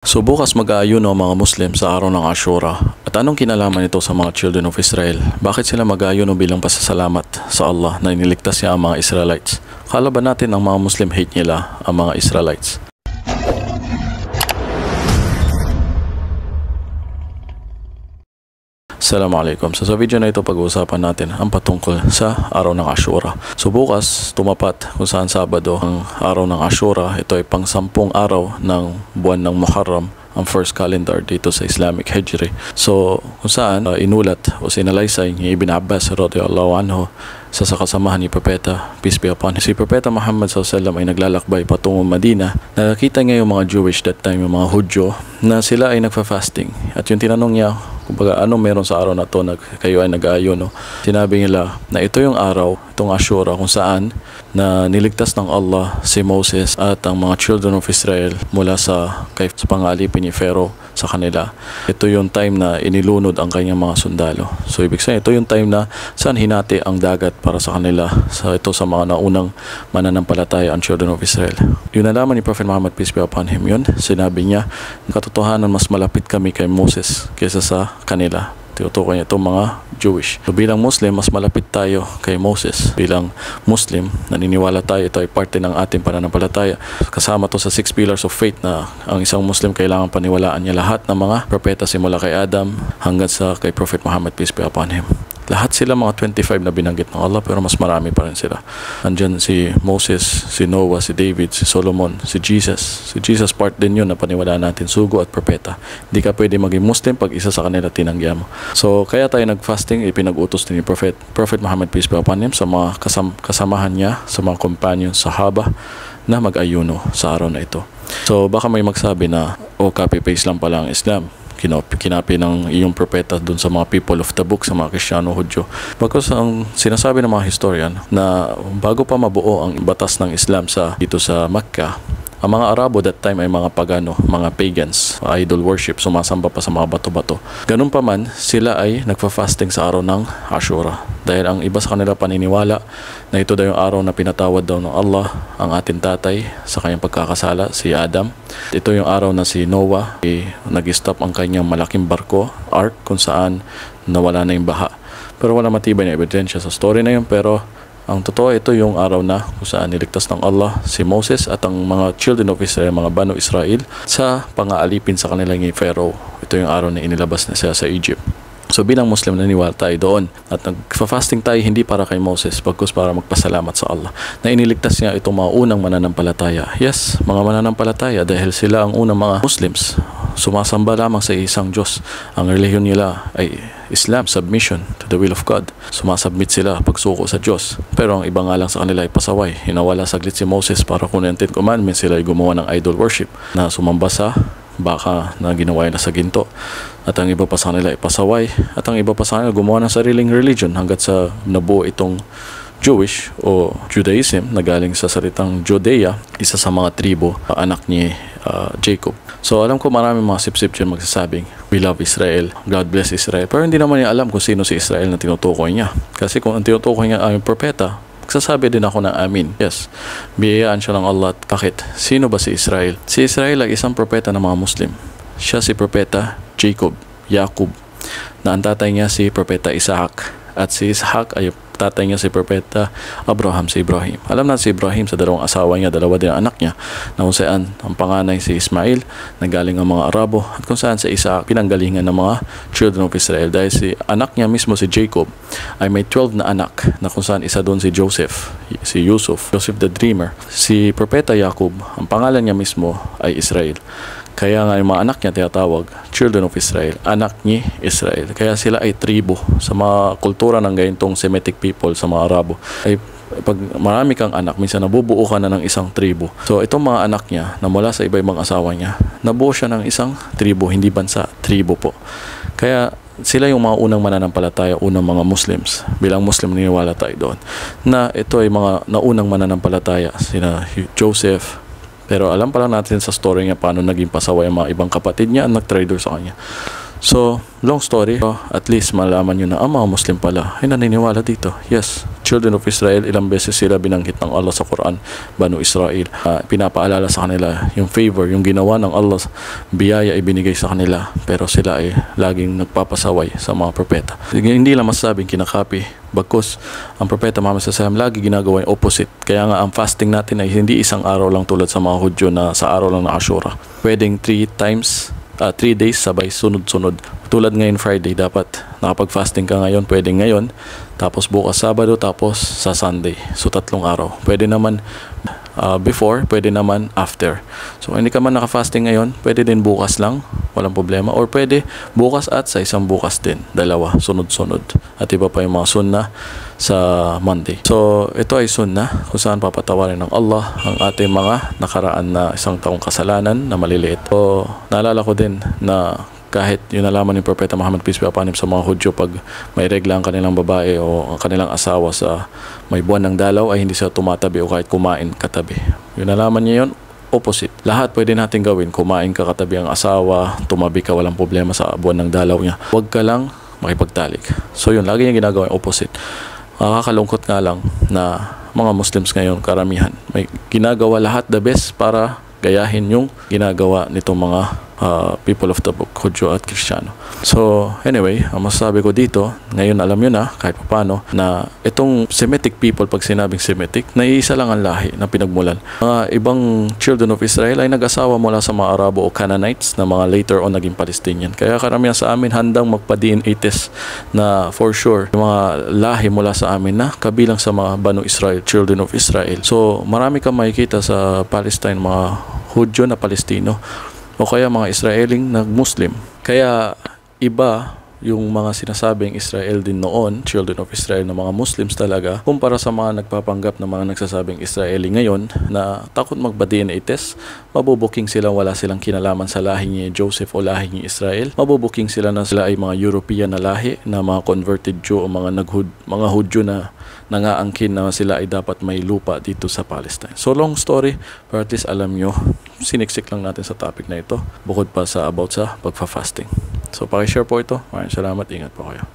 So bukas mag-aayuno ang mga Muslim sa araw ng Ashura. At anong kinalaman nito sa mga children of Israel? Bakit sila mag-aayuno bilang pasasalamat sa Allah na iniligtas niya ang mga Israelites? Akala ba natin ang mga Muslim hate nila ang mga Israelites? Assalamualaikum. So sa video na ito pag-uusapan natin ang patungkol sa araw ng Ashura. So bukas tumapat kung saan Sabado ang araw ng Ashura. Ito ay pang-10 araw ng buwan ng Muharram, ang first calendar dito sa Islamic Hijri. So kung saan inulat o sinalaysay ni Ibn Abbas radhiyallahu anhu sa kasamahan ni Propeta, peace be upon him. Si Propeta Muhammad SAW ay naglalakbay patungong Madina. Nakakita niya yung mga Jewish that time, yung mga Hudyo, na sila ay nagfa-fasting. At yung tinanong niya, kumbaga ano meron sa araw na to na kayo ay nag-aayuno, sinabi nila na ito yung araw, itong Ashura, kung saan na niligtas ng Allah si Moses at ang mga children of Israel mula sa pangalipin ni Pharaoh sa kanila. Ito yung time na inilunod ang kanyang mga sundalo. So ibig sabihin, ito yung time na saan hinati ang dagat para sa kanila. So ito sa mga naunang mananampalataya ang children of Israel. Yung nalaman ni Prophet Muhammad, peace be upon him, yun, sinabi niya, katotohanan mas malapit kami kay Moses kaysa sa kanila. Tinutukoy niya itong mga Jewish. So bilang Muslim, mas malapit tayo kay Moses. Bilang Muslim, naniniwala tayo, ito ay parte ng ating pananampalataya. Kasama to sa 6 pillars of faith na ang isang Muslim kailangan paniwalaan niya lahat ng mga propeta simula kay Adam hanggang sa kay Prophet Muhammad, peace be upon him. Lahat sila mga 25 na binanggit ng Allah, pero mas marami pa rin sila. Andyan si Moses, si Noah, si David, si Solomon, si Jesus. Si Jesus part din yun na paniwalaan natin, sugo at propeta. Hindi ka pwede maging Muslim pag isa sa kanila tinanggihan mo. So kaya tayo nag-fasting, ipinag-utos din ni Prophet Muhammad, peace be upon him, sa mga kasamahan niya, sa mga companions, sahaba, na mag-ayuno sa araw na ito. So baka may magsabi na, copy-paste lang pala ang Islam. Kinapi ng iyong propeta dun sa mga people of the book, sa mga Kristiyano, Hudyo. Bagkus ang sinasabi ng mga historian na bago pa mabuo ang batas ng Islam dito sa Makkah, ang mga Arabo that time ay mga pagano, mga pagans, idol worship, sumasamba pa sa mga bato-bato. Ganun pa man, sila ay nagfa-fasting sa araw ng Ashura. Dahil ang iba sa kanila paniniwala na ito daw yung araw na pinatawad daw ng Allah ang ating tatay sa kanyang pagkakasala, si Adam. Ito yung araw na si Noah nag-stop ang kanyang malaking barko, ark, kung saan nawala na yung baha. Pero wala matibay na ebidensya sa story na yun, pero ang totoo, ito yung araw na kung saan niligtas ng Allah si Moses at ang mga children of Israel, mga Banu Israel, sa pangaalipin sa kanila ni Pharaoh. Ito yung araw na inilabas na siya sa Egypt. So bilang Muslim, naniwala tayo doon at nagfa-fasting tayo hindi para kay Moses, bagkus para magpasalamat sa Allah na iniligtas niya itong mga unang mananampalataya. Yes, mga mananampalataya, dahil sila ang unang mga Muslims. Sumasamba lamang sa isang Diyos. Ang relihiyon nila ay Islam, submission to the will of God. Sumasubmit sila pagsuko sa Diyos. Pero ang iba nga lang sa kanila ay pasaway. Hinawala saglit si Moses para kunin ang 10 Commandments. Sila ay gumawa ng idol worship na sumamba sa baka na ginawa na sa ginto. At ang iba pa sa kanila ay pasaway. At ang iba pa sa kanila gumawa ng sariling religion hanggat sa nabuo itong Jewish o Judaism na galing sa salitang Judea, isa sa mga tribo, anak ni Jacob. So alam ko maraming mga sip-sip dyan magsasabing, we love Israel, God bless Israel. Pero hindi naman niya alam kung sino si Israel na tinutukoy niya. Kasi kung ang tinutukoy niya ay propeta, magsasabi din ako ng amin. Yes, biyayaan siya ng Allah. Bakit? Sino ba si Israel? Si Israel ay isang propeta ng mga Muslim. Siya si propeta Jacob, na ang tatay niya si propeta Isaac. At si Isaac ay tatay niya si propeta Abraham, si Ibrahim. Alam natin si Ibrahim sa dalawang asawa niya, dalawa din ang anak niya, na kung saan ang panganay si Ismail na galing ang mga Arabo, at kung saan si Isaac pinanggalingan ng mga children of Israel. Dahil si anak niya mismo si Jacob ay may 12 na anak, na kung saan isa doon si Joseph, si Yusuf the dreamer. Si propeta Jacob, ang pangalan niya mismo ay Israel. Kaya nga yung mga anak niya tinatawag children of Israel, anak ni Israel. Kaya sila ay tribo. Sa mga kultura ng gayintong Semitic people, sa mga Arabo, ay pag marami kang anak, minsan nabubuo ka na ng isang tribo. So itong mga anak niya na mula sa iba-ibang asawa niya, nabuo siya ng isang tribo, hindi bansa, tribo po. Kaya sila yung mga unang mananampalataya, unang mga Muslims. Bilang Muslim, niniwala tayo doon na ito ay mga naunang mananampalataya, sina Joseph. Pero alam pala natin sa story niya paano naging pasaway ang mga ibang kapatid niya at nag-trader sa kanya. So, long story, at least malaman nyo na ang mga Muslim pala ay naniniwala dito. Yes, children of Israel, ilang beses sila binanggit ng Allah sa Quran, Banu Israel. Pinapaalala sa kanila yung favor, yung ginawa ng Allah, biyaya ibinigay sa kanila, pero sila ay laging nagpapasaway sa mga propeta. Hindi lang masasabing kinakapi, bagkus ang propeta Muhammad SAW lagi ginagawa yung opposite. Kaya nga ang fasting natin ay hindi isang araw lang tulad sa mga Hudyo na sa araw lang na Ashura. Pwedeng 3 days sabay sunod-sunod. Tulad ngayon Friday, dapat nakapag-fasting ka ngayon, pwedeng ngayon, tapos bukas Sabado, tapos sa Sunday. So 3 araw. Pwede naman before, pwede naman after. So hindi ka man naka-fasting ngayon, pwede din bukas lang, walang problema. Or pwede bukas at sa isang bukas din, dalawa, sunod-sunod. At iba pa yung mga sunnah sa Monday. So ito ay sunnah kung saan papatawarin ng Allah ang ating mga nakaraan na isang taong kasalanan na maliliit. So naalala ko din na kahit yung nalaman ni Propeta Muhammad peace be upon him sa mga Hudyo, pag may regla ang kanilang babae o ang kanilang asawa sa may buwan ng dalaw, ay hindi sila tumatabi o kahit kumain katabi. Yung nalaman niya yun, opposite. Lahat pwede natin gawin. Kumain ka katabi ang asawa, tumabi ka, walang problema sa buwan ng dalaw niya. Huwag ka lang makipagtalik. So yun, lagi niya ginagawa yung opposite. Nakakalungkot nga lang na mga Muslims ngayon, karamihan, may ginagawa lahat the best para gayahin yung ginagawa nitong mga people of the book, Hudyo at Kristiyano. So anyway, ang masasabi ko dito, ngayon alam nyo na kahit paano na itong Semitic people, pag sinabing Semitic, naiisa lang ang lahi na pinagmulan. Mga ibang children of Israel ay nag-asawa mula sa mga Arabo o Canaanites na mga later on naging Palestinian. Kaya karamihan sa amin handang magpa-DNA test na for sure yung mga lahi mula sa amin na kabilang sa mga Banu Israel, children of Israel. So marami kang makikita sa Palestine, mga Hudyo na Palestino o kaya mga Israeling na Muslim. Kaya iba yung mga sinasabing Israel din noon, children of Israel na mga Muslims talaga, kumpara sa mga nagpapanggap na mga nagsasabing Israeli ngayon na takot magba-DNA test, mabubuking sila, wala silang kinalaman sa lahi ni Joseph o lahi ni Israel. Mabubuking sila na sila ay mga European na lahi, na mga converted Jew o mga Hudyo na nangaangkin na sila ay dapat may lupa dito sa Palestine. So long story, pero at least alam nyo, siniksik lang natin sa topic na ito, bukod pa sa about sa pagfa-fasting. So pakishare po ito. Maraming salamat, ingat po kayo.